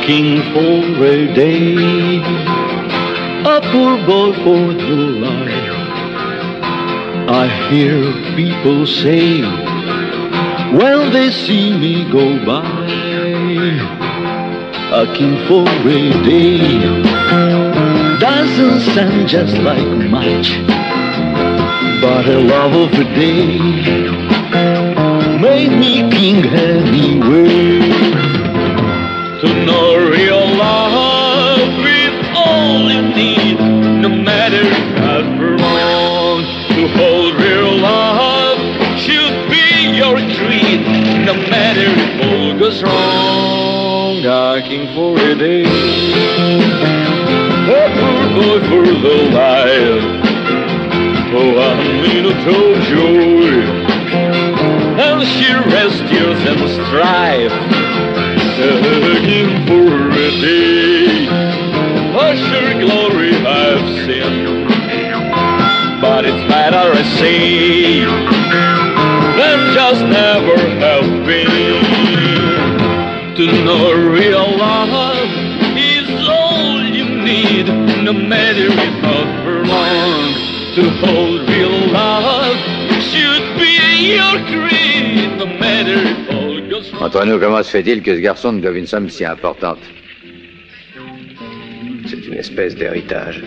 king for a day, a poor boy for the life. I hear people say when they see me go by, a king for a day doesn't sound just like much, but a love of a day made me king anyway. To know real love is all you need, no matter how long. To hold real love should be your creed, no matter if all goes wrong. A king for a day, a poor boy for the life. Oh, I'm little joy, and she rests tears and strife. A king for a day, a sure glory I've seen, but it's better I say than just never have been. To know real love is all you need, no matter if not for long. To hold real love should be your creed, no matter if all goes wrong. Entre nous, comment se fait-il que ce garçon ne doive une somme si importante? C'est une espèce d'héritage.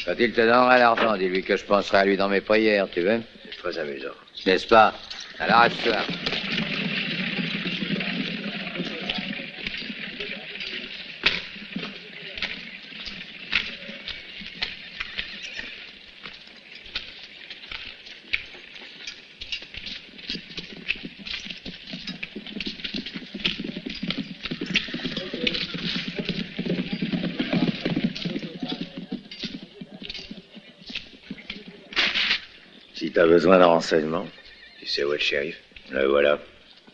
Quand il te donnera l'argent, dis-lui que je penserai à lui dans mes prières, tu veux? C'est très amusant. N'est-ce pas? Alors à ce soir. Si t'as besoin de renseignements, tu sais où est le shérif? Le voilà.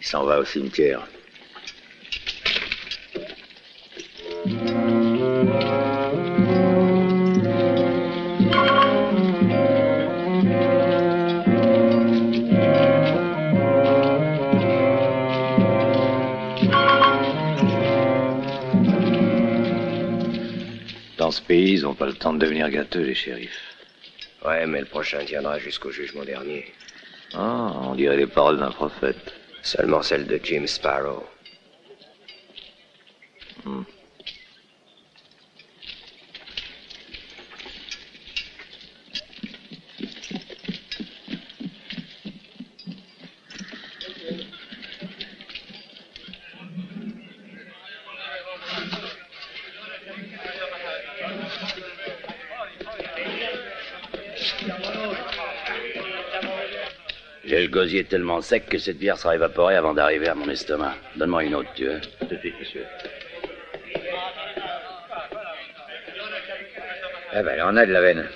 Il s'en va au cimetière. Dans ce pays, ils n'ont pas le temps de devenir gâteux, les shérifs. Ouais, mais le prochain tiendra jusqu'au jugement dernier. Ah, on dirait les paroles d'un prophète. Seulement celle de Jim Sparrow. J'ai le gosier tellement sec que cette bière sera évaporée avant d'arriver à mon estomac. Donne-moi une autre, tu veux? Tout de suite, monsieur. Eh ben, on a de la veine.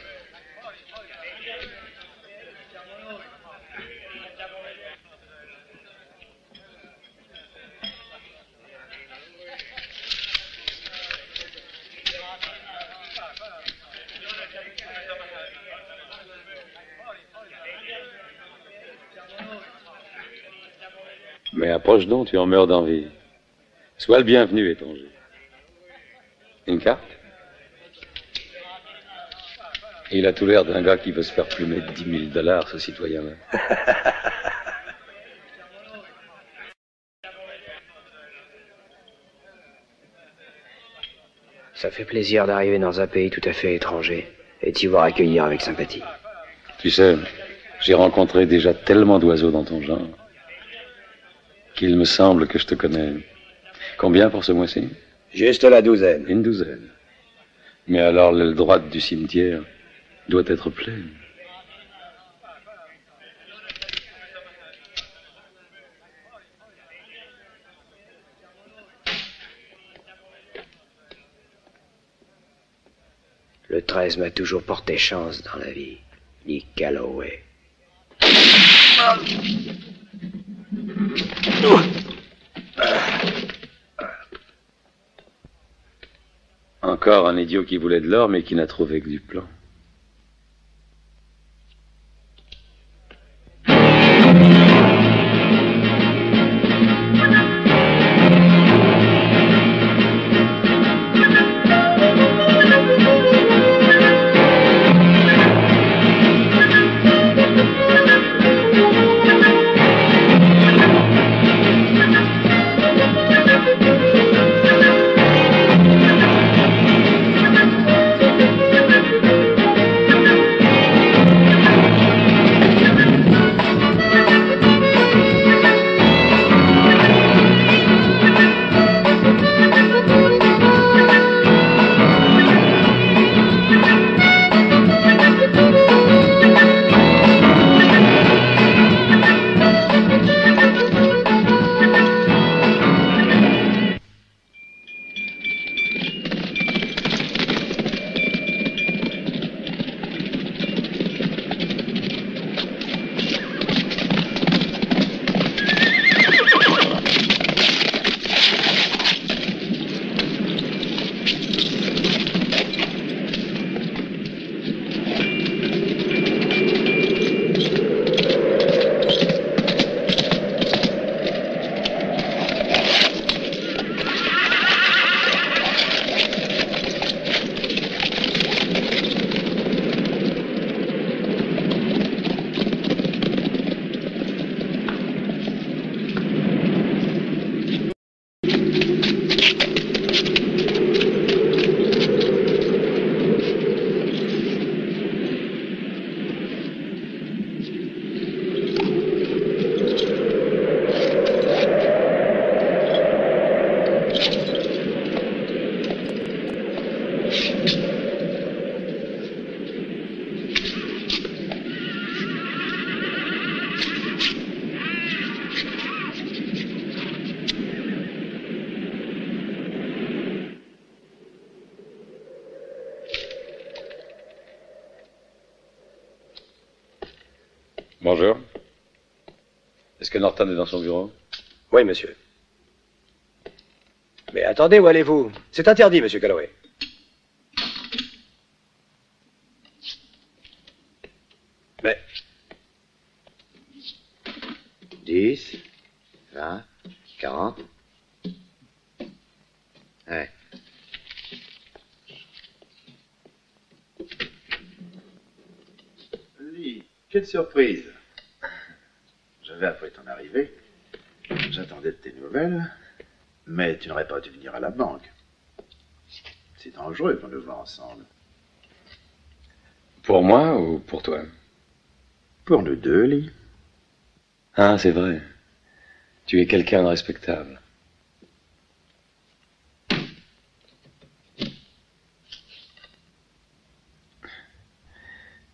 Mais approche donc, tu en meurs d'envie. Sois le bienvenu, étranger. Une carte? Il a tout l'air d'un gars qui veut se faire plumer de $10 000, ce citoyen-là. Ça fait plaisir d'arriver dans un pays tout à fait étranger et d'y voir accueillir avec sympathie. Tu sais, j'ai rencontré déjà tellement d'oiseaux dans ton genre. qu'il me semble que je te connais. Combien pour ce mois-ci? Juste la douzaine. Une douzaine. Mais alors l'aile droite du cimetière doit être pleine. Le 13 m'a toujours porté chance dans la vie. Lee Calloway. Encore un idiot qui voulait de l'or, mais qui n'a trouvé que du plomb. Bonjour. Est-ce que Norton est dans son bureau? Oui, monsieur. Mais attendez, où allez-vous? C'est interdit, monsieur Calloway. Mais... 10, 20, 40. Ouais. Lee, quelle surprise. J'avais appris ton arrivée. J'attendais de tes nouvelles. Mais tu n'aurais pas dû venir à la banque. C'est dangereux qu'on le voit ensemble. Pour moi ou pour toi? Pour nous deux, Lee. Ah, c'est vrai. Tu es quelqu'un de respectable.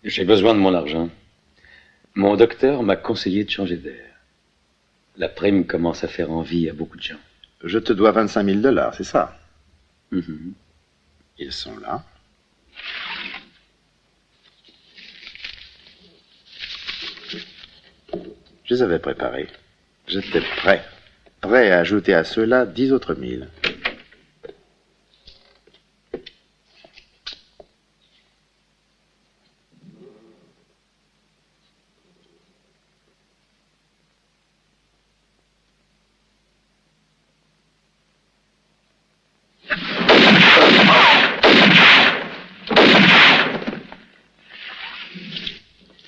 J'ai besoin de mon argent. Mon docteur m'a conseillé de changer d'air. La prime commence à faire envie à beaucoup de gens. Je te dois 25 000 $, c'est ça? Mm-hmm. Ils sont là. Je les avais préparés. J'étais prêt. Prêt à ajouter à cela 10 autres 1000.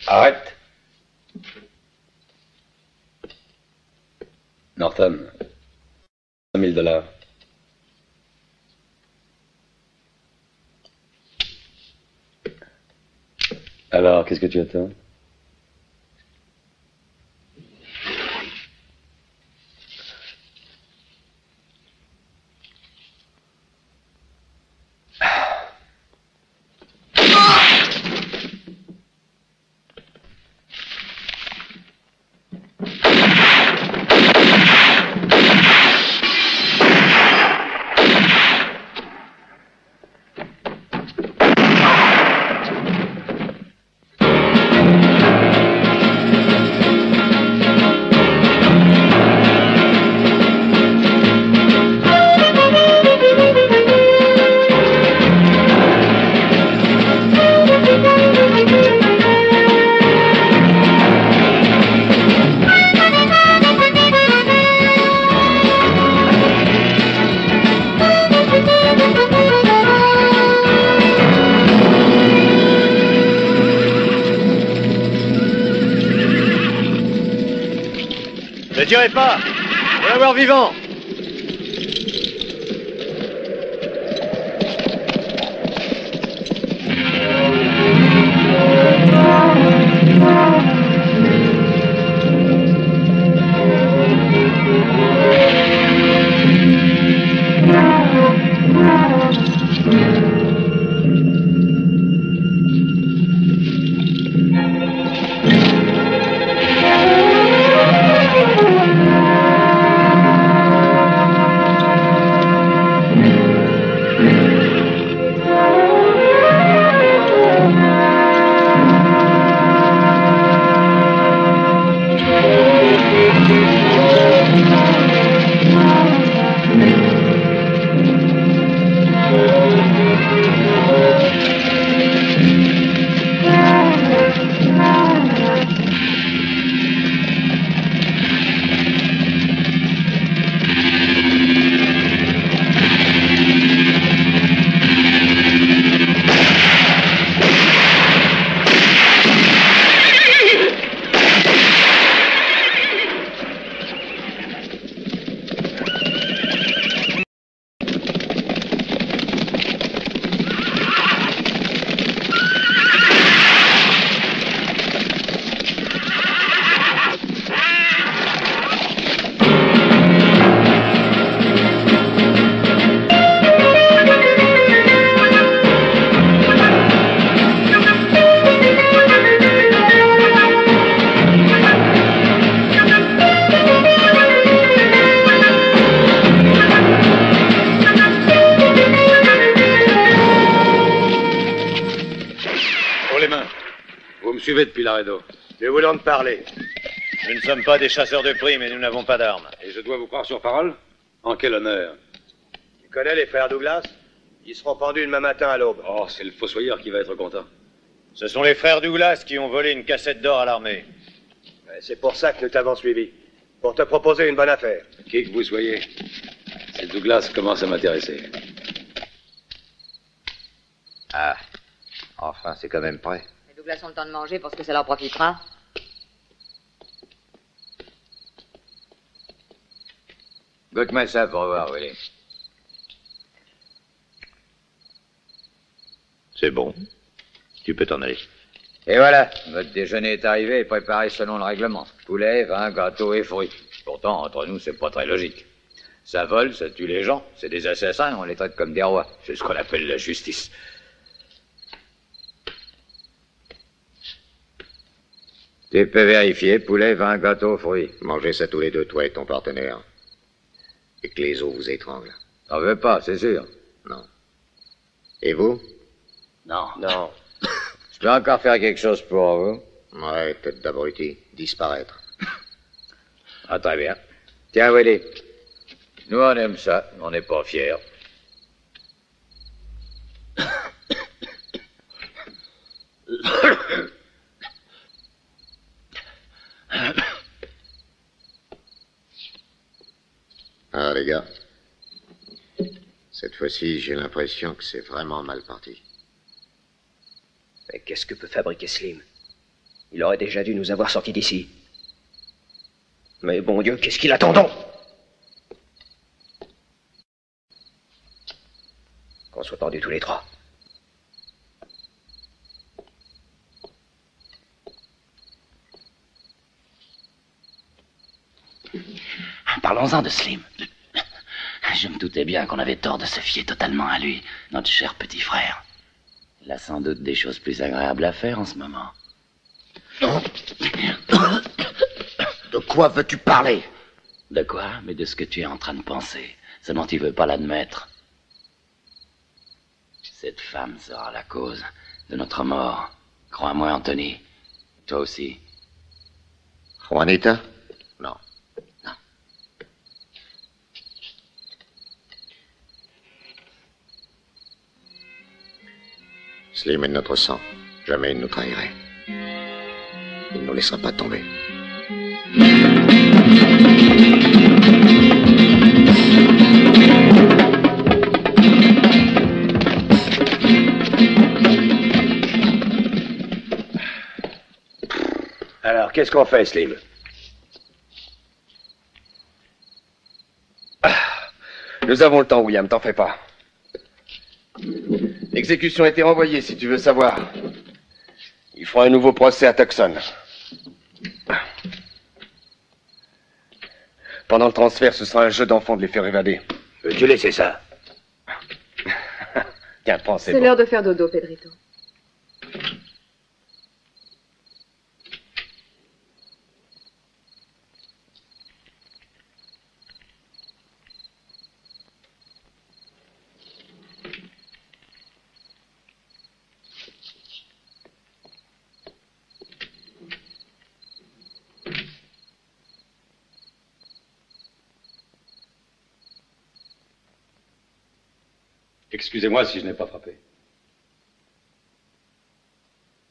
Arrête. Norton. 5 000 $. Alors, qu'est-ce que tu attends? Ne tirez pas! Faut l'avoir vivant! Suivez depuis Laredo. Nous voulons te parler. Nous ne sommes pas des chasseurs de primes et nous n'avons pas d'armes. Et je dois vous croire sur parole? En quel honneur? Tu connais les frères Douglas? Ils seront pendus demain matin à l'aube. Oh, c'est le fossoyeur qui va être content. Ce sont les frères Douglas qui ont volé une cassette d'or à l'armée. C'est pour ça que nous t'avons suivi. Pour te proposer une bonne affaire. Qui que vous soyez, ces Douglas commencent à m'intéresser. Ah, enfin, c'est quand même prêt. Les Douglas ont le temps de manger parce que ça leur profitera. Goûte-moi ça pour voir, Willy. C'est bon. Tu peux t'en aller. Et voilà, votre déjeuner est arrivé et préparé selon le règlement. Poulet, vin, gâteau et fruits. Pourtant, entre nous, c'est pas très logique. Ça vole, ça tue les gens. C'est des assassins, on les traite comme des rois. C'est ce qu'on appelle la justice. Tu peux vérifier, poulet, vin, gâteau, fruits. Mangez ça tous les deux, toi et ton partenaire. Et que les os vous étranglent. T'en veux pas, c'est sûr. Non. Et vous? Non. Non. Je peux encore faire quelque chose pour vous? Ouais, tête d'abruti. Disparaître. Ah, très bien. Tiens, Willy. Nous, on aime ça. On n'est pas fiers. Ah, les gars. Cette fois-ci, j'ai l'impression que c'est vraiment mal parti. Mais qu'est-ce que peut fabriquer Slim? Il aurait déjà dû nous avoir sortis d'ici. Mais bon Dieu, qu'est-ce qu'il attend donc? Qu'on soit pendus tous les trois. Parlons-en de Slim. Je me doutais bien qu'on avait tort de se fier totalement à lui, notre cher petit frère. Il a sans doute des choses plus agréables à faire en ce moment. De quoi veux-tu parler? De quoi? Mais de ce que tu es en train de penser. Seulement tu veux pas l'admettre. Cette femme sera la cause de notre mort. Crois-moi, Anthony. Toi aussi. Juanita? Non. Non. Slim est de notre sang. Jamais il nous trahirait. Il ne nous laissera pas tomber. Alors, qu'est-ce qu'on fait, Slim? Nous avons le temps, William, t'en fais pas. L'exécution a été renvoyée, si tu veux savoir. Ils feront un nouveau procès à Tucson. Pendant le transfert, ce sera un jeu d'enfant de les faire évader. Veux-tu laisser ça? Tiens, prends, c'est C'est bon. l'heure de faire dodo, Pedrito. Excusez-moi si je n'ai pas frappé.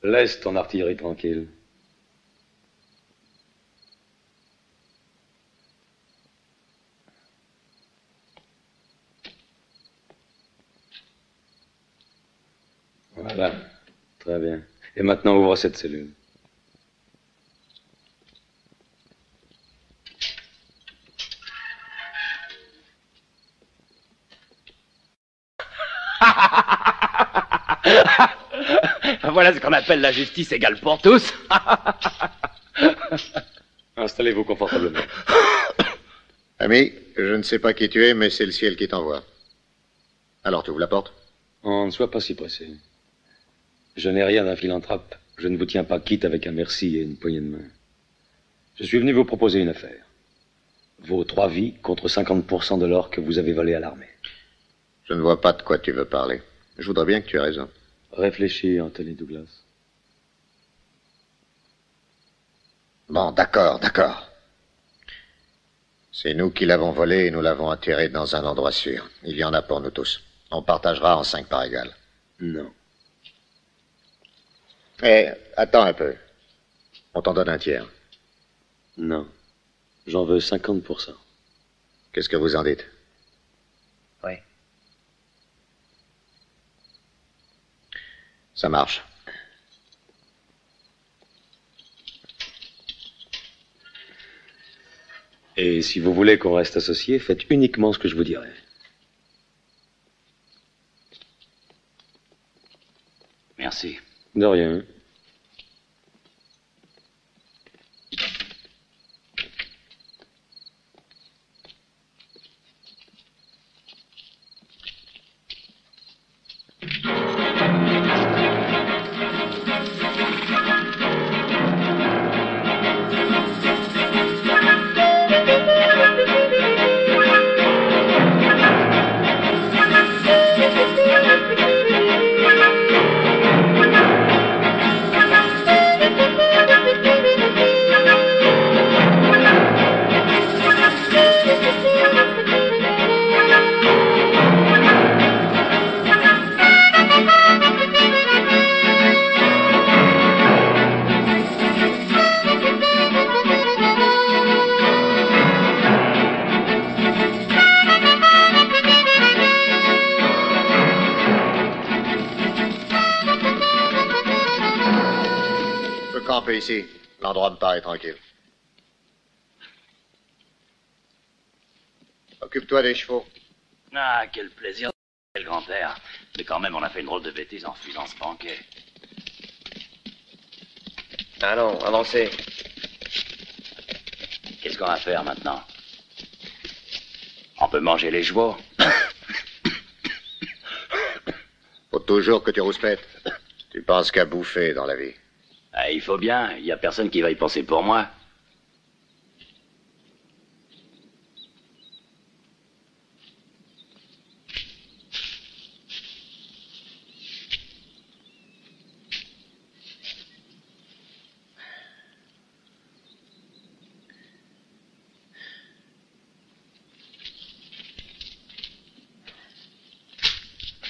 Laisse ton artillerie tranquille. Voilà, très bien. Et maintenant, ouvre cette cellule. Voilà ce qu'on appelle la justice égale pour tous. Installez-vous confortablement. Ami, je ne sais pas qui tu es, mais c'est le ciel qui t'envoie. Alors, tu ouvres la porte? Oh, ne sois pas si pressé. Je n'ai rien d'un philanthrope. Je ne vous tiens pas quitte avec un merci et une poignée de main. Je suis venu vous proposer une affaire. Vos 3 vies contre 50% de l'or que vous avez volé à l'armée. Je ne vois pas de quoi tu veux parler. Je voudrais bien que tu aies raison. Réfléchis, Anthony Douglas. Bon, d'accord. C'est nous qui l'avons volé et nous l'avons atterré dans un endroit sûr. Il y en a pour nous tous. On partagera en 5 parts égales. Non. Eh, attends un peu. On t'en donne un tiers. Non. J'en veux 50%. Qu'est-ce que vous en dites? Oui. Ça marche. Et si vous voulez qu'on reste associés, faites uniquement ce que je vous dirai. Merci. De rien. Camper ici. L'endroit me paraît tranquille. Occupe-toi des chevaux. Ah, quel plaisir, le grand-père. Mais quand même, on a fait une drôle de bêtise en refusant ce banquet. Allons, avancez. Qu'est-ce qu'on va faire maintenant? On peut manger les chevaux. Faut toujours que tu rouspètes. Tu penses qu'à bouffer dans la vie. Ah, il faut bien, il n'y a personne qui va y penser pour moi.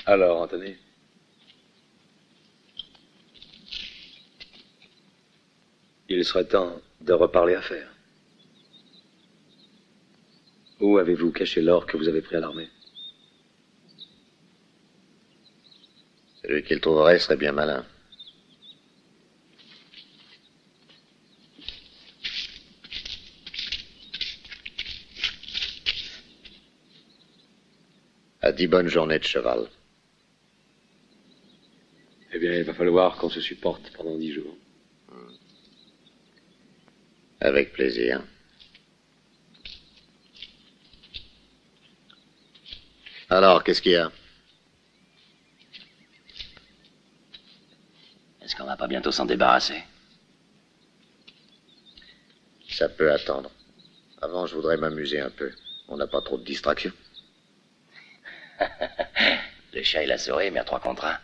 Alors, Anthony? Il serait temps de reparler affaires. Où avez-vous caché l'or que vous avez pris à l'armée? Celui qui le trouverait serait bien malin. à 10 bonnes journées de cheval. Eh bien, il va falloir qu'on se supporte pendant 10 jours. Avec plaisir. Alors, qu'est-ce qu'il y a? Est-ce qu'on va pas bientôt s'en débarrasser? Ça peut attendre. Avant, je voudrais m'amuser un peu. On n'a pas trop de distractions. Le chat et la souris, mais à 3 contre 1.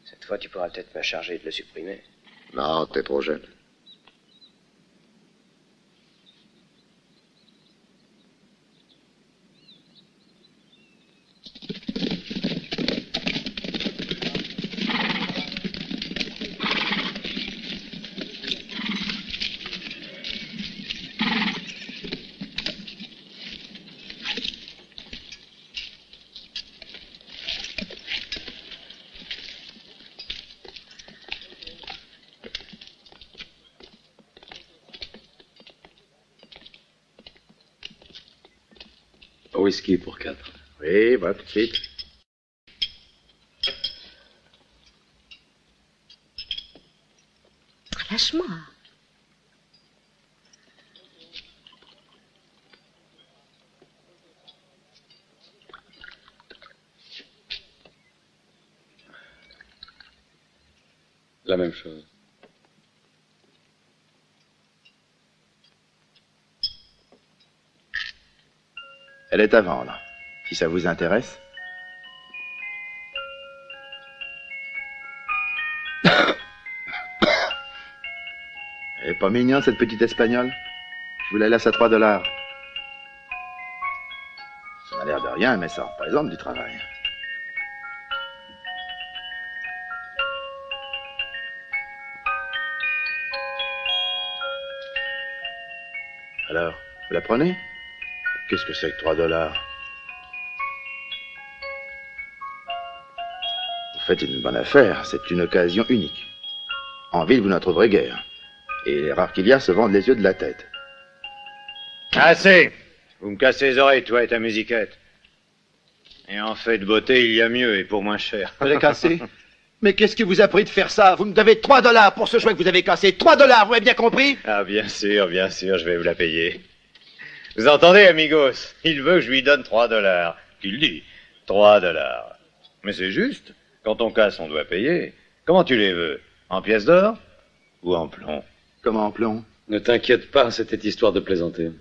Cette fois, tu pourras peut-être me charger de le supprimer. Non, t'es trop jeune. Whisky pour 4. Oui, voilà, tout de suite. Lâche-moi. La même chose. Elle est à vendre, si ça vous intéresse. Elle est pas mignonne, cette petite espagnole? Je vous la laisse à $3. Ça m'a l'air de rien, mais ça représente du travail. Alors, vous la prenez? Qu'est-ce que c'est que $3? Vous faites une bonne affaire, c'est une occasion unique. En ville, vous n'en trouverez guère. Et les rares qu'il y a se vendent les yeux de la tête. Assez! Vous me cassez les oreilles, toi et ta musiquette. Et en fait de beauté, il y a mieux et pour moins cher. Vous l'avez cassé? Mais qu'est-ce qui vous a pris de faire ça? Vous me devez $3 pour ce jouet que vous avez cassé. $3, vous avez bien compris? Ah, bien sûr, je vais vous la payer. Vous entendez, amigos? Il veut que je lui donne $3. Qu'il dit? $3. Mais c'est juste. Quand on casse, on doit payer. Comment tu les veux? En pièces d'or? Ou en plomb? Comment en plomb? Ne t'inquiète pas, c'était histoire de plaisanter.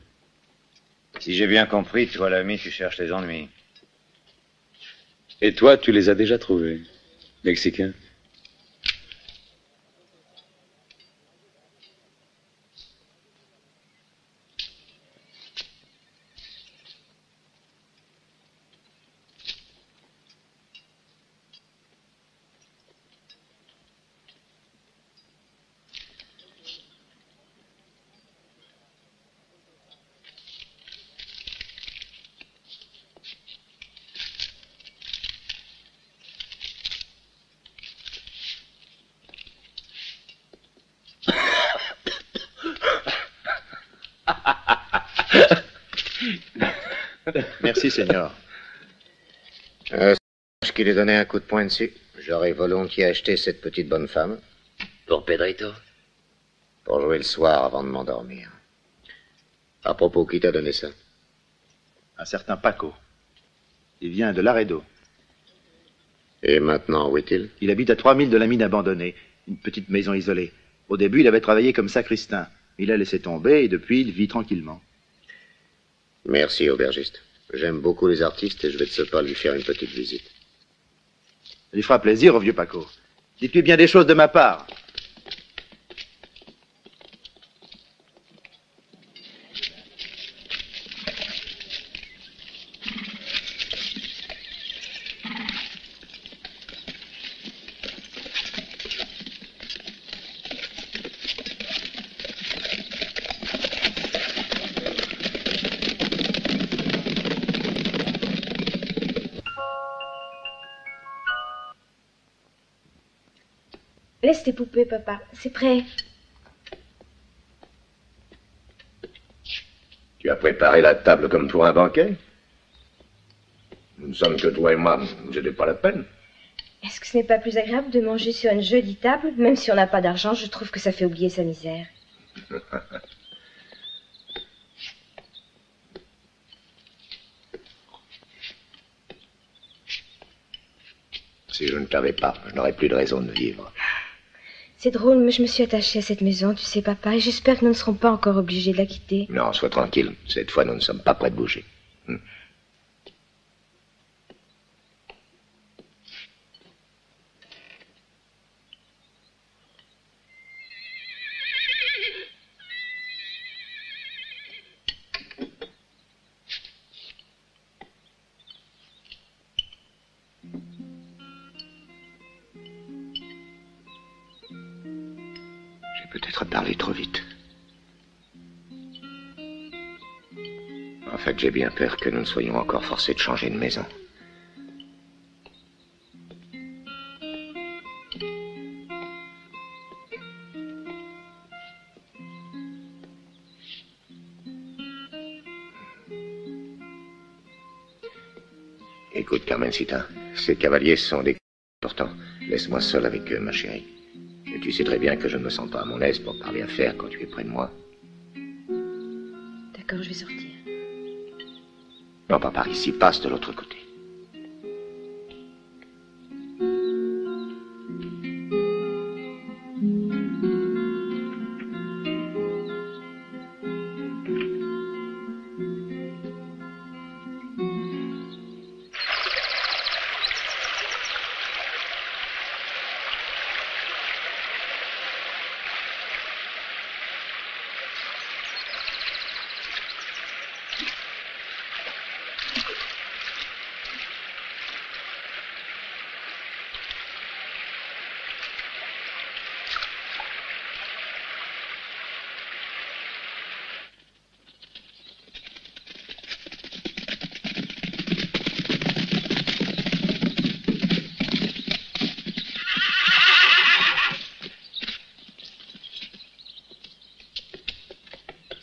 Si j'ai bien compris, toi, l'ami, tu cherches les ennuis. Et toi, tu les as déjà trouvés, Mexicain? Merci, Seigneur. Je qui lui donnais un coup de poing dessus. J'aurais volontiers acheté cette petite bonne femme. Pour Pedrito? Pour jouer le soir avant de m'endormir. À propos, qui t'a donné ça? Un certain Paco. Il vient de Laredo. Et maintenant, où est-il? Il habite à 3 milles de la mine abandonnée. Une petite maison isolée. Au début, il avait travaillé comme sacristain. Il a laissé tomber et depuis, il vit tranquillement. Merci, aubergiste. J'aime beaucoup les artistes et je vais de ce pas lui faire une petite visite. Ça lui fera plaisir au vieux Paco. Dites-lui bien des choses de ma part. Laisse tes poupées, papa. C'est prêt. Tu as préparé la table comme pour un banquet? Nous ne sommes que toi et moi. C'était pas la peine. Est-ce que ce n'est pas plus agréable de manger sur une jolie table? Même si on n'a pas d'argent, je trouve que ça fait oublier sa misère. Si je ne t'avais pas, je n'aurais plus de raison de vivre. C'est drôle, mais je me suis attachée à cette maison, tu sais, papa, et j'espère que nous ne serons pas encore obligés de la quitter. Non, sois tranquille. Cette fois, nous ne sommes pas prêts de bouger. Peut-être parler trop vite. En fait, j'ai bien peur que nous ne soyons encore forcés de changer de maison. Écoute, Carmencita, ces cavaliers sont des importants. Laisse-moi seul avec eux, ma chérie. Et tu sais très bien que je ne me sens pas à mon aise pour parler affaires quand tu es près de moi. D'accord, je vais sortir. Non, pas par ici, passe de l'autre côté.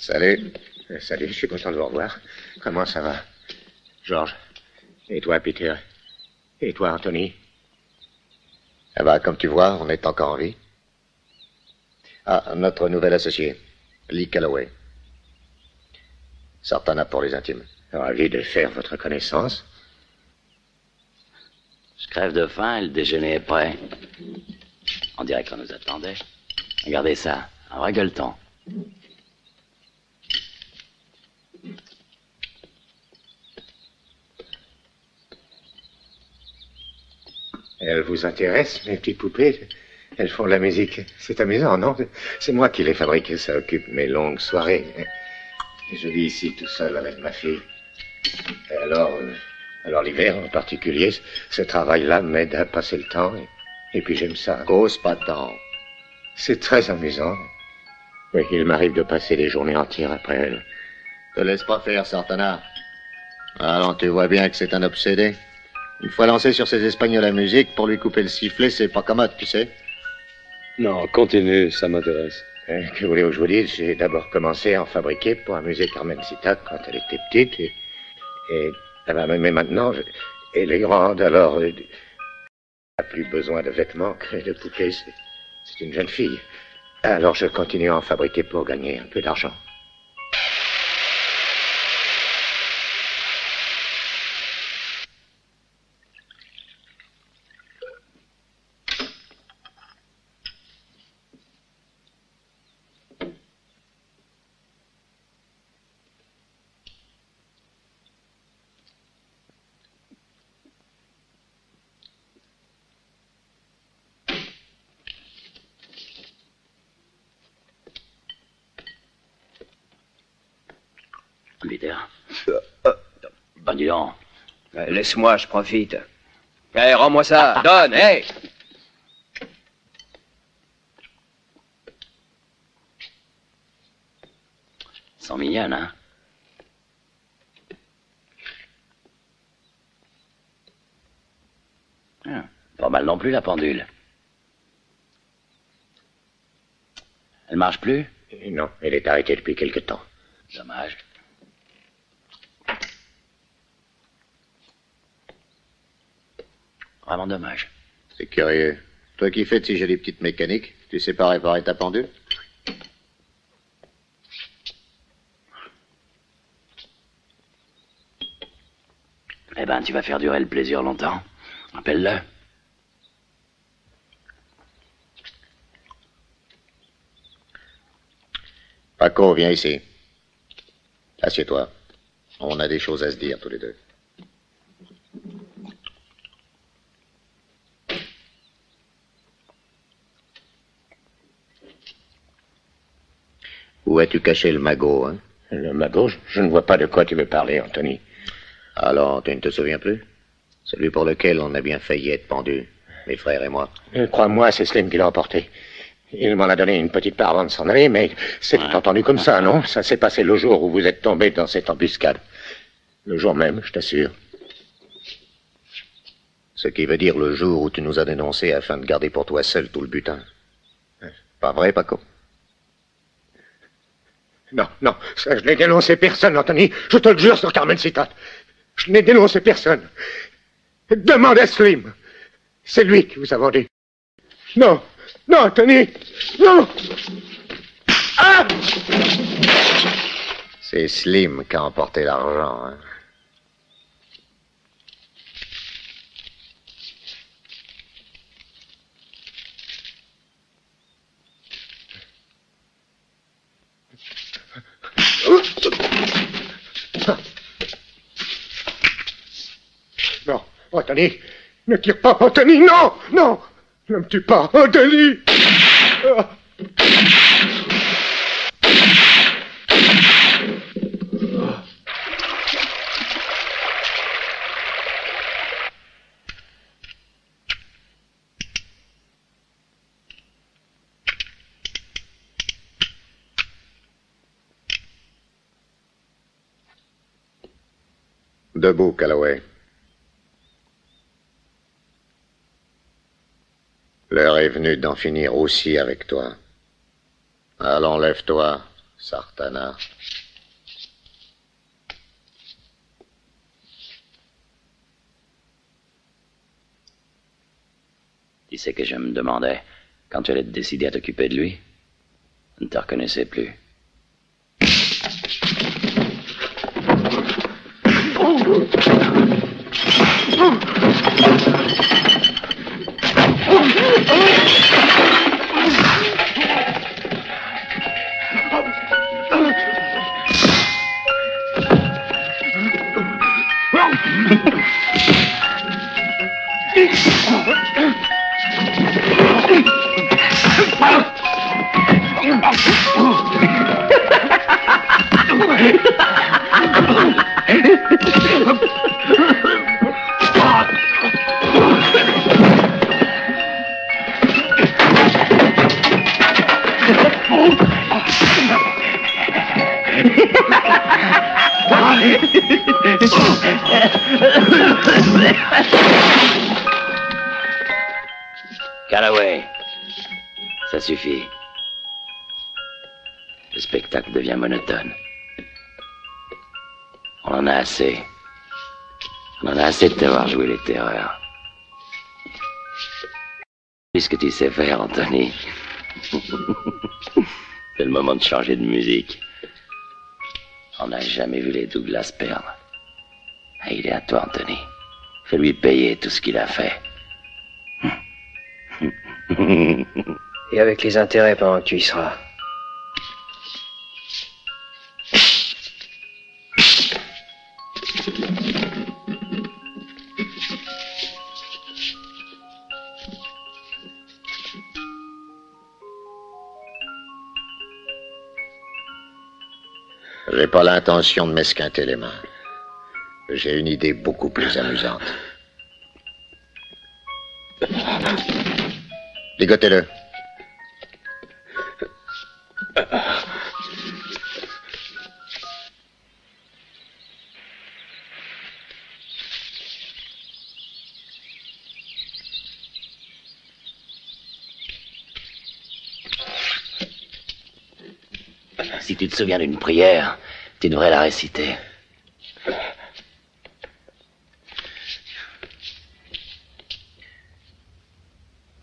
Salut. Salut, je suis content de vous revoir. Comment ça va, Georges? Et toi, Peter? Et toi, Anthony? Ça va, comme tu vois, on est encore en vie. Ah, notre nouvel associé, Lee Calloway. Sartana pour les intimes. Ravi de faire votre connaissance. Je crève de faim et le déjeuner est prêt. On dirait qu'on nous attendait. Regardez ça, un vrai gueuleton. Elles vous intéressent, mes petites poupées? Elles font de la musique. C'est amusant, non? C'est moi qui les fabrique. Ça occupe mes longues soirées. Et je vis ici tout seul avec ma fille. Et alors l'hiver en particulier, ce travail-là m'aide à passer le temps. Et puis j'aime ça. Cause pas de temps. C'est très amusant. Oui, il m'arrive de passer des journées entières après elle. Te laisse pas faire, Sartana. Alors tu vois bien que c'est un obsédé. Une fois lancé sur ces Espagnols à musique, pour lui couper le sifflet, c'est pas commode, tu sais. Non, continue, ça m'intéresse. Que voulez-vous que je vous dise? J'ai d'abord commencé à en fabriquer pour amuser Carmencita quand elle était petite. Mais maintenant, elle est grande, alors... elle n'a plus besoin de vêtements que de poupées. C'est une jeune fille. Alors je continue à en fabriquer pour gagner un peu d'argent. Peter. Ben dis donc. Laisse-moi, je profite. Hé, rends-moi ça. Donne, hé. Elles sont mignonnes, hein? Pas mal non plus, la pendule. Elle marche plus? Non, elle est arrêtée depuis quelque temps. Dommage. Vraiment dommage. C'est curieux. Toi qui fais de si jolies petites mécaniques, tu sais pas réparer ta pendule? Eh ben, tu vas faire durer le plaisir longtemps. Appelle-le. Paco, viens ici. Assieds-toi. On a des choses à se dire, tous les deux. Où as-tu caché le magot, hein? Le magot? Je ne vois pas de quoi tu veux parler, Anthony. Alors, tu ne te souviens plus? Celui pour lequel on a bien failli être pendu, mes frères et moi. Crois-moi, c'est Slim qui l'a emporté. Il m'en a donné une petite part avant de s'en aller, mais c'est entendu comme ça, non? Ça s'est passé le jour où vous êtes tombé dans cette embuscade. Le jour même, je t'assure. Ce qui veut dire le jour où tu nous as dénoncés afin de garder pour toi seul tout le butin. Pas vrai, Paco? Non, non, ça, je n'ai dénoncé personne, Anthony. Je te le jure sur Carmen Citat. Je n'ai dénoncé personne. Demande à Slim. C'est lui qui vous a vendu. Non, non, Anthony, non. Ah! C'est Slim qui a emporté l'argent, hein? Non, Anthony, ne tire pas, Anthony, non, non, ne me tue pas, Anthony. Ah. Debout, Calloway. L'heure est venue d'en finir aussi avec toi. Alors lève-toi, Sartana. Tu sais que je me demandais, quand tu allais te décider à t'occuper de lui, je ne te reconnaissais plus. Calloway, ça suffit. Le spectacle devient monotone. On en a assez. On en a assez de t'avoir joué les terreurs. Puisque tu sais faire, Anthony. C'est le moment de changer de musique. On n'a jamais vu les Douglas perdre. Et il est à toi, Anthony. Fais-lui payer tout ce qu'il a fait. Et avec les intérêts pendant que tu y seras. J'ai pas l'intention de m'esquinter les mains. J'ai une idée beaucoup plus amusante. Ligotez-le. Si tu te souviens d'une prière, tu devrais la réciter.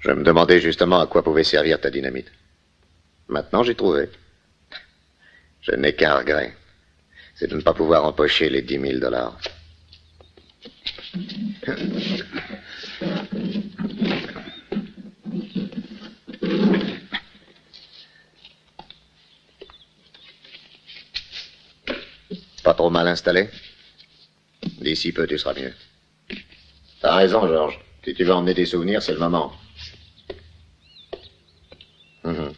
Je me demandais justement à quoi pouvait servir ta dynamite. Maintenant, j'ai trouvé. Je n'ai qu'un regret. C'est de ne pas pouvoir empocher les 10 000 $. Pas trop mal installé? D'ici peu, tu seras mieux. T'as raison, Georges. Si tu veux emmener des souvenirs, c'est le moment. Mhm.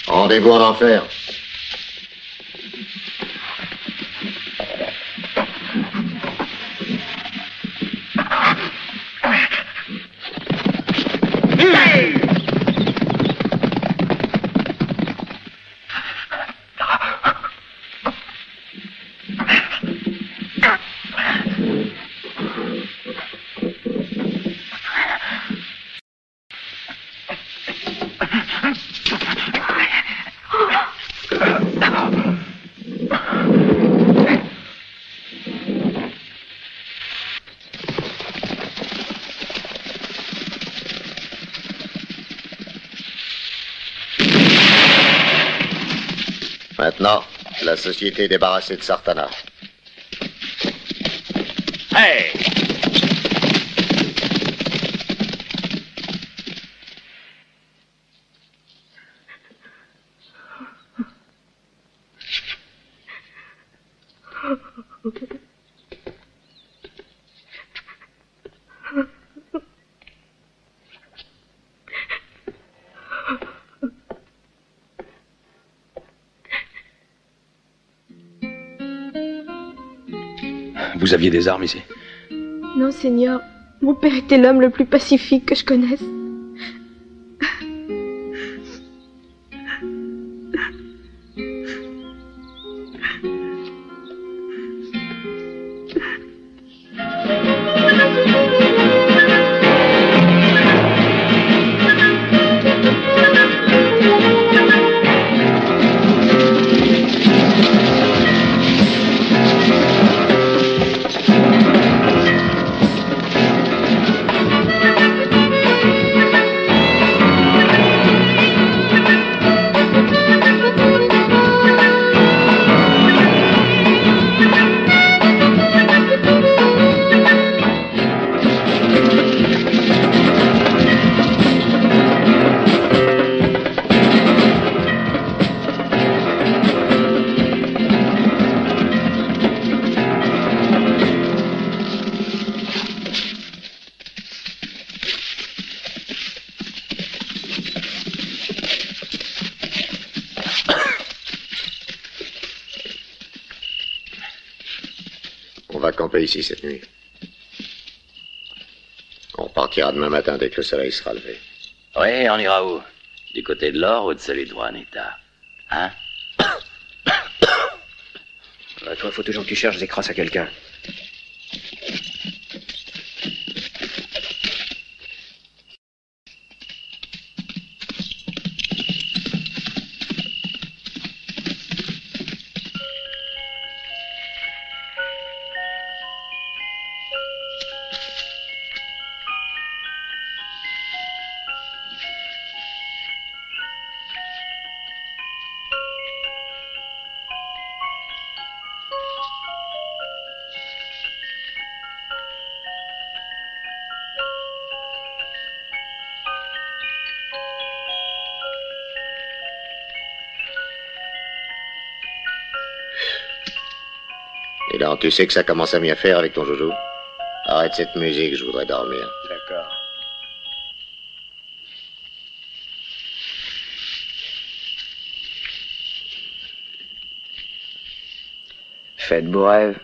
Rendez-vous en enfer. Maintenant, la société est débarrassée de Sartana. Hey! Vous aviez des armes ici? Non, Seigneur. Mon père était l'homme le plus pacifique que je connaisse. On va camper ici cette nuit. On repartira demain matin dès que le soleil sera levé. Oui, on ira où? Du côté de l'or ou de celui de Juanita? Hein? Toi, faut toujours que tu cherches des crosses à quelqu'un. Et donc, tu sais que ça commence à bien faire avec ton joujou? Arrête cette musique, je voudrais dormir. D'accord. Faites beaux rêves.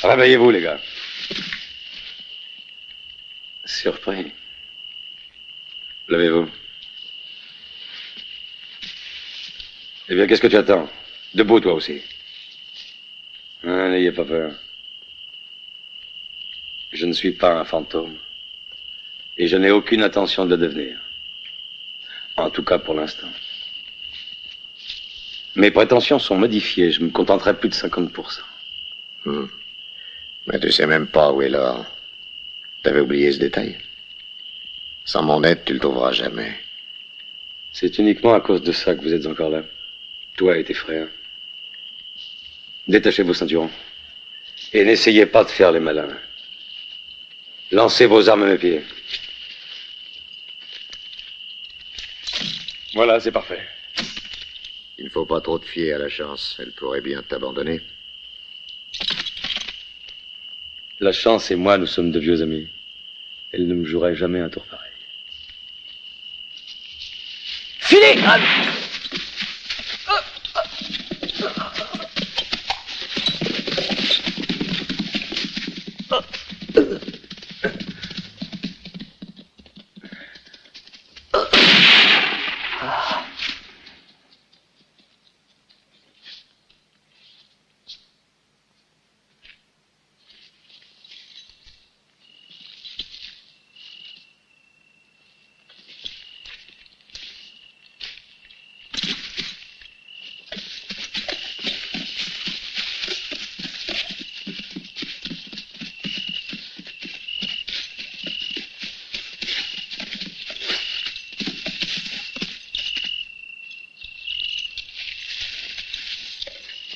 Réveillez-vous, les gars. Surpris. Levez-vous. Eh bien, qu'est-ce que tu attends? Debout, toi aussi. Ah, n'ayez pas peur. Je ne suis pas un fantôme. Et je n'ai aucune intention de le devenir. En tout cas, pour l'instant. Mes prétentions sont modifiées. Je me contenterai plus de 50%. Mais tu sais même pas où est l'or. T'avais oublié ce détail. Sans mon aide, tu le trouveras jamais. C'est uniquement à cause de ça que vous êtes encore là. Toi et tes frères. Détachez vos ceinturons. Et n'essayez pas de faire les malins. Lancez vos armes à mes pieds. Voilà, c'est parfait. Il ne faut pas trop te fier à la chance. Elle pourrait bien t'abandonner. La chance et moi, nous sommes de vieux amis. Elle ne me jouerait jamais un tour pareil. Filez!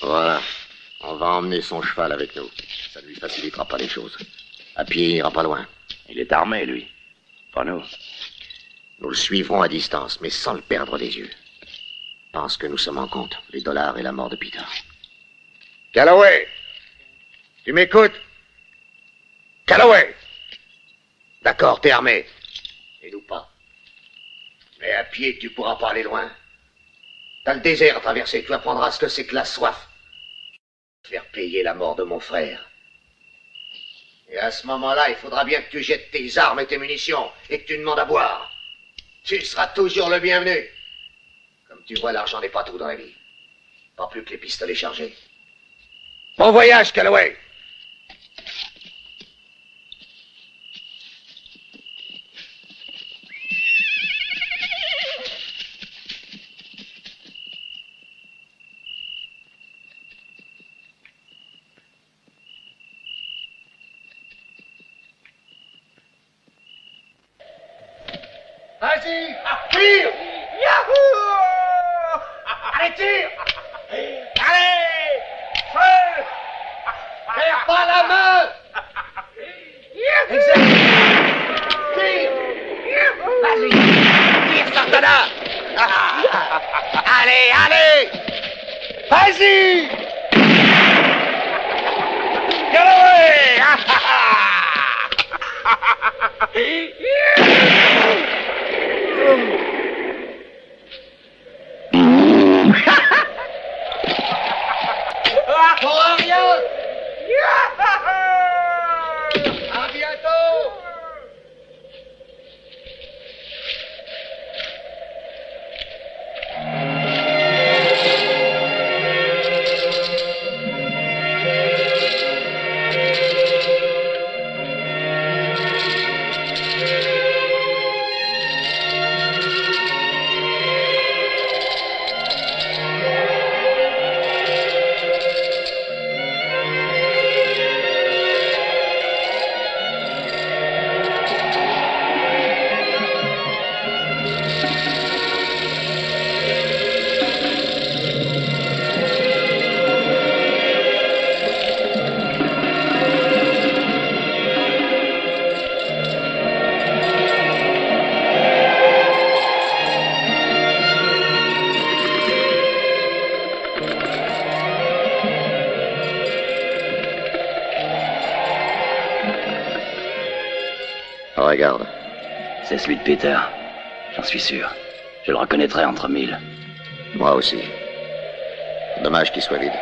Voilà. On va emmener son cheval avec nous. Ça ne lui facilitera pas les choses. À pied, il ira pas loin. Il est armé, lui. Pas nous. Nous le suivrons à distance, mais sans le perdre des yeux. Pense que nous sommes en compte, les dollars et la mort de Peter. Calloway! Tu m'écoutes? Calloway! D'accord, t'es armé. Et nous pas. Mais à pied, tu pourras pas aller loin. T'as le désert à traverser, tu apprendras ce que c'est que la soif. Faire payer la mort de mon frère. Et à ce moment-là, il faudra bien que tu jettes tes armes et tes munitions et que tu demandes à boire. Tu seras toujours le bienvenu. Comme tu vois, l'argent n'est pas tout dans la vie. Pas plus que les pistolets chargés. Bon voyage, Calloway! Vas-y, tire! Yahoo! Allez, tire! Allez! Feu! Perds pas la main! Exact! Tire! Vas-y! Tire, Santana! Allez, allez! Vas-y! Calloway! Pour rien! À bientôt! Regarde. C'est celui de Peter. J'en suis sûr. Je le reconnaîtrai entre mille. Moi aussi. Dommage qu'il soit vide.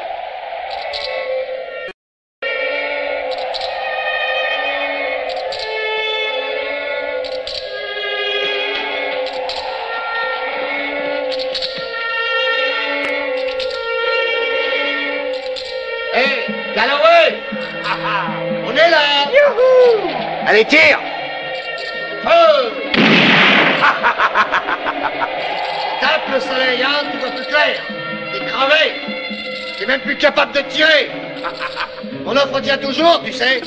Allez, tire! Feu! Tape le soleil, hein, tu vois plus clair. T'es crevé. T'es même plus capable de tirer. On entretient toujours, tu sais.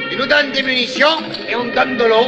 Tu nous donnes des munitions et on te donne de l'eau.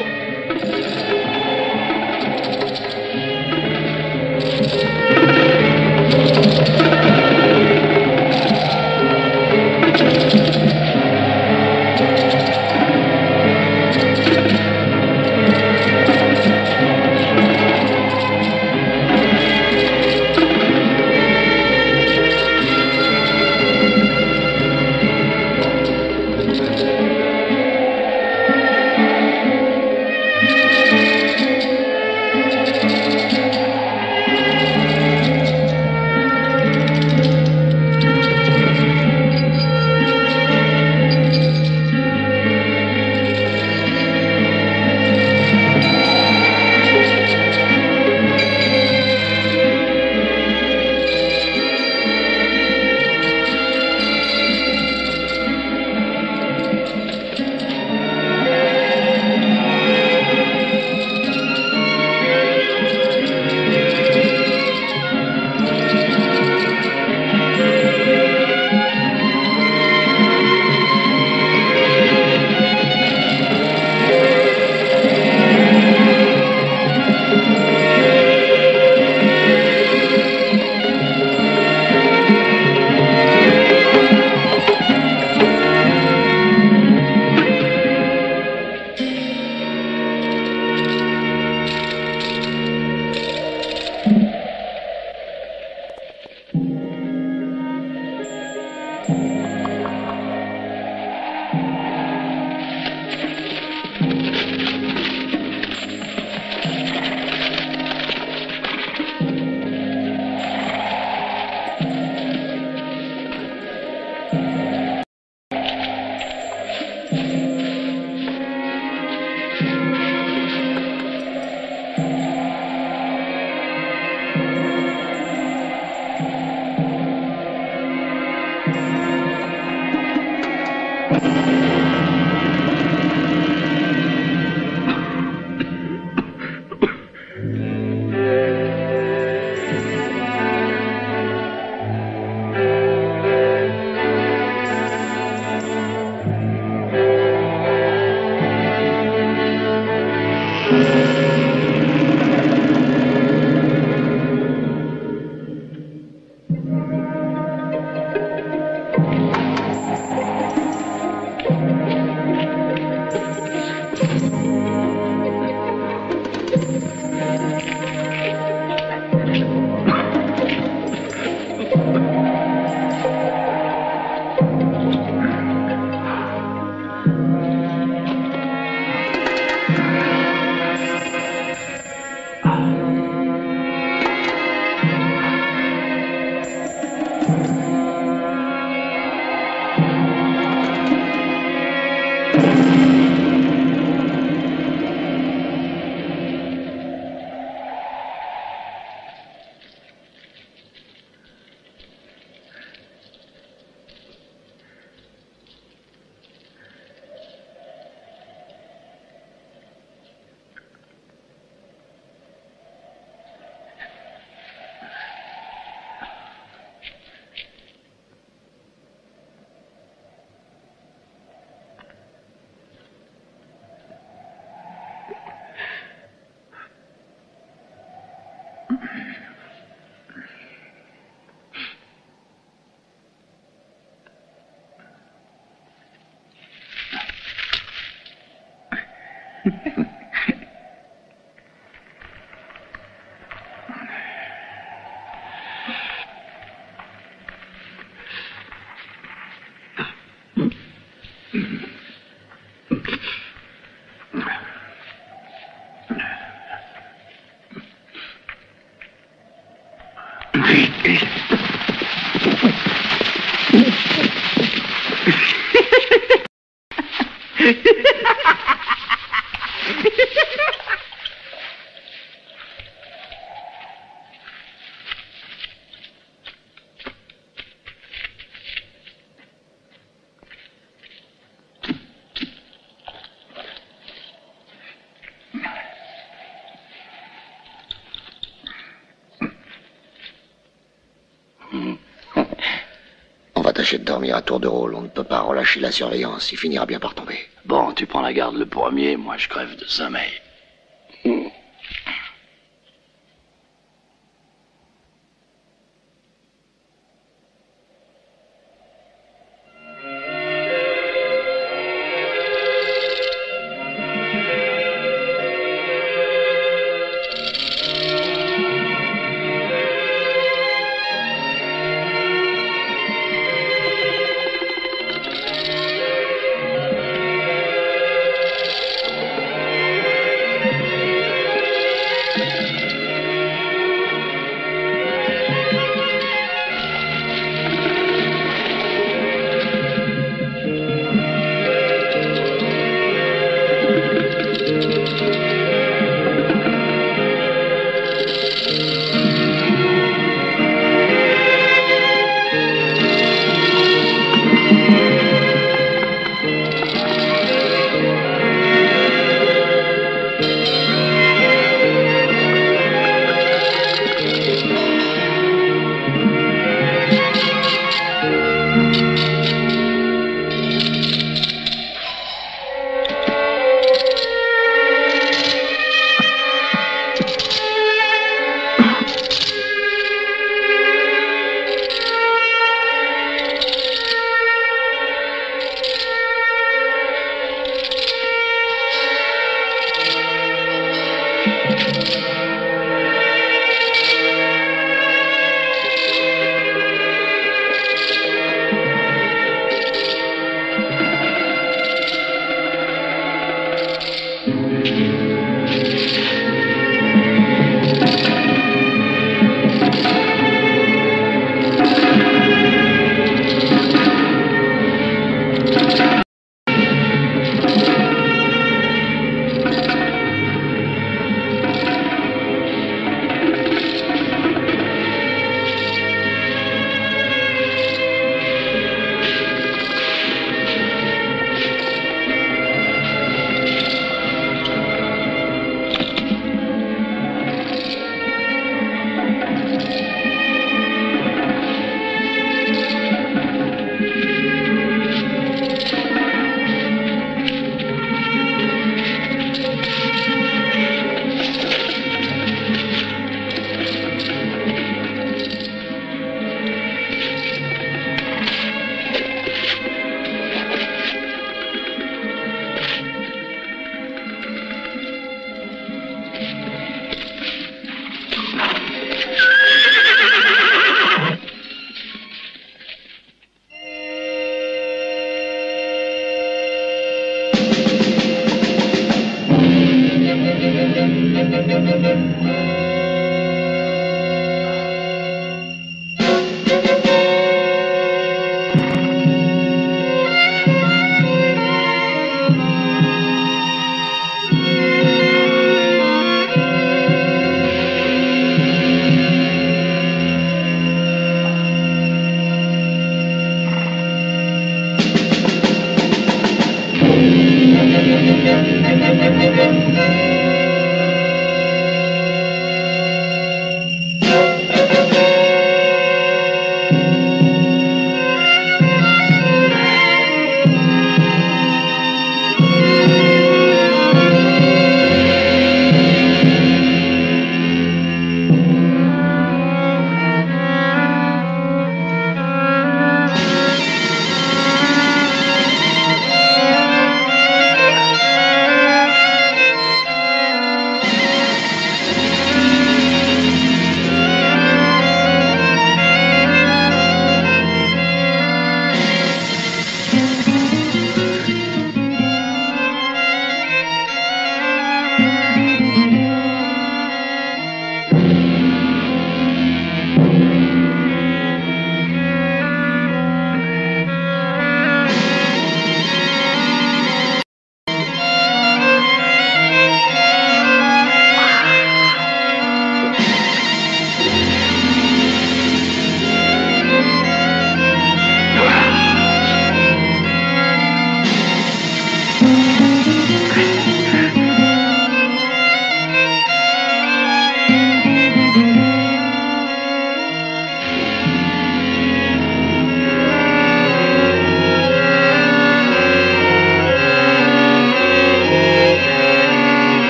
tâcher de dormir à tour de rôle. On ne peut pas relâcher la surveillance. Il finira bien par tomber. Bon, tu prends la garde le premier, moi je crève de sommeil.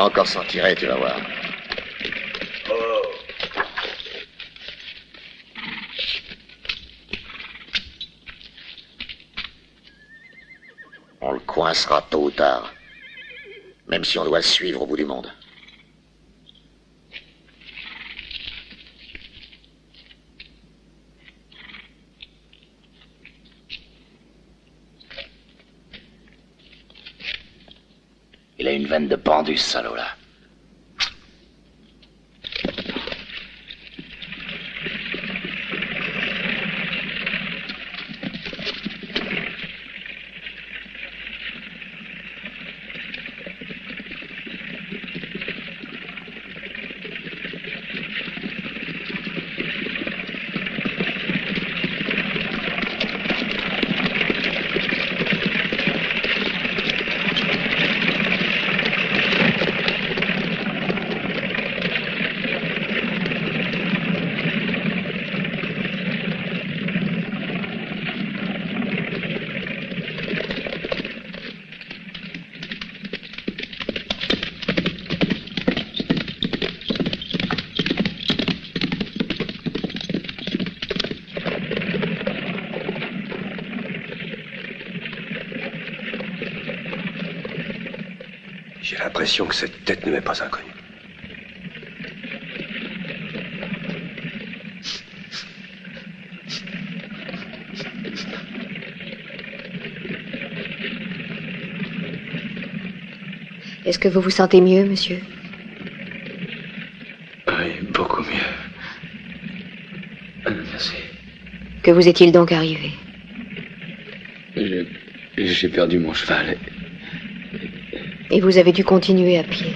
va encore s'en tirer, tu vas voir. On le coincera tôt ou tard. Même si on doit le suivre au bout du monde. Il a une veine de pendu, ce salaud-là. J'ai l'impression que cette tête ne m'est pas inconnue. Est-ce que vous vous sentez mieux, monsieur? Oui, beaucoup mieux. Merci. Que vous est-il donc arrivé? J'ai perdu mon cheval. Et vous avez dû continuer à pied.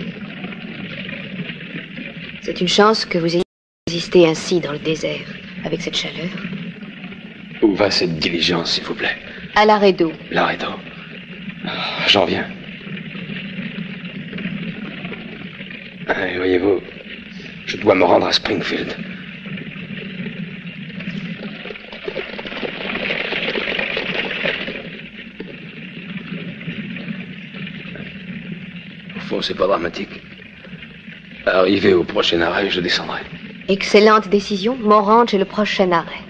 C'est une chance que vous ayez résisté ainsi dans le désert, avec cette chaleur. Où va cette diligence, s'il vous plaît? À l'arrêt d'eau. L'arrêt d'eau. J'en viens. Voyez-vous, je dois me rendre à Springfield. Au fond, c'est pas dramatique. Arrivé au prochain arrêt, je descendrai. Excellente décision. Mon ranch est le prochain arrêt.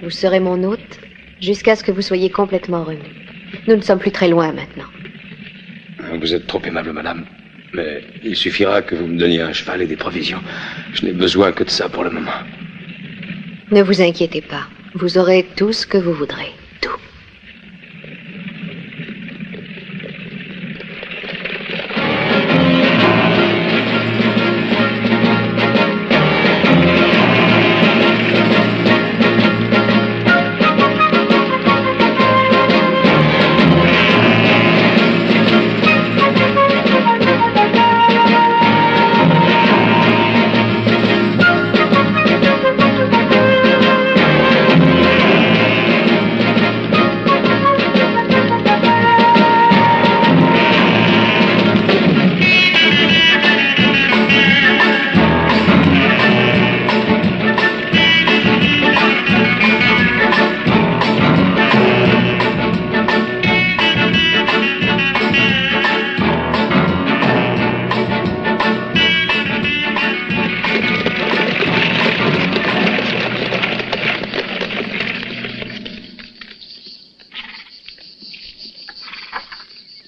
Vous serez mon hôte jusqu'à ce que vous soyez complètement remis. Nous ne sommes plus très loin maintenant. Vous êtes trop aimable, madame. Mais il suffira que vous me donniez un cheval et des provisions. Je n'ai besoin que de ça pour le moment. Ne vous inquiétez pas. Vous aurez tout ce que vous voudrez. Tout.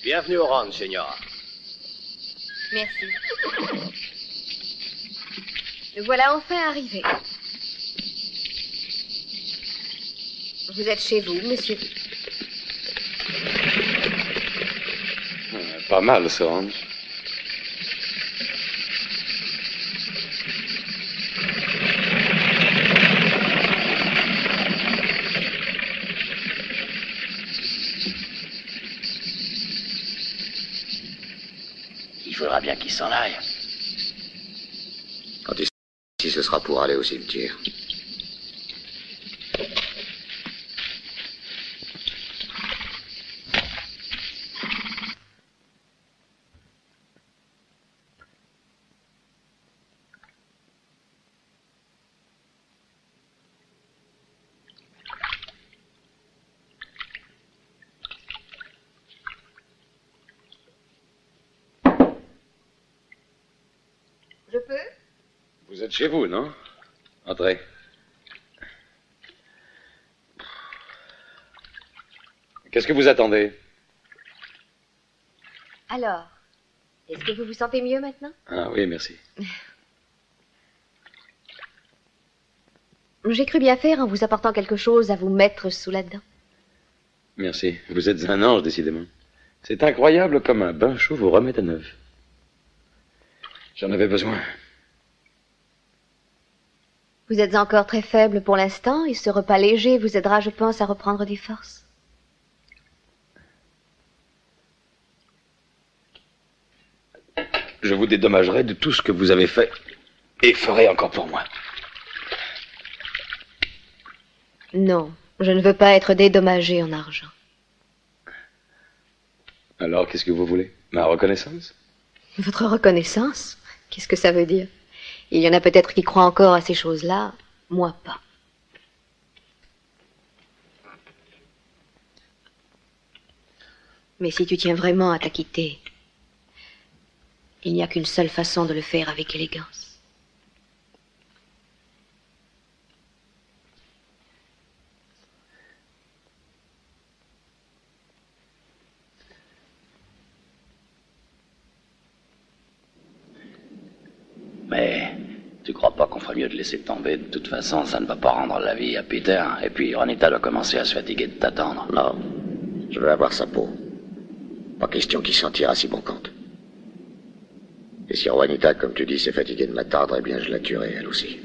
Bienvenue au ranch, Señora. Merci. Le voilà enfin arrivé. Vous êtes chez vous, monsieur. Pas mal, ce ranch. Il faudra bien qu'il s'en aille. Quand il sera ici, ce sera pour aller au cimetière. êtes chez vous, non? Entrez. Qu'est-ce que vous attendez? Alors, est-ce que vous vous sentez mieux maintenant? Ah oui, merci. J'ai cru bien faire en vous apportant quelque chose à vous mettre sous la dent. Merci. Vous êtes un ange, décidément. C'est incroyable comme un bain chaud vous remet à neuf. J'en avais besoin. Vous êtes encore très faible pour l'instant et ce repas léger vous aidera, je pense, à reprendre des forces. Je vous dédommagerai de tout ce que vous avez fait et ferez encore pour moi. Non, je ne veux pas être dédommagé en argent. Alors, qu'est-ce que vous voulez? Ma reconnaissance? Votre reconnaissance? Qu'est-ce que ça veut dire? Il y en a peut-être qui croient encore à ces choses-là, moi pas. Mais si tu tiens vraiment à t'acquitter, il n'y a qu'une seule façon de le faire avec élégance. Mais tu crois pas qu'on ferait mieux de laisser tomber? De toute façon, ça ne va pas rendre la vie à Peter. Et puis Ronita doit commencer à se fatiguer de t'attendre. Non, je veux avoir sa peau. Pas question qu'il s'en tire à si bon compte. Et si Juanita, comme tu dis, s'est fatiguée de m'attendre, eh bien je la tuerai, elle aussi.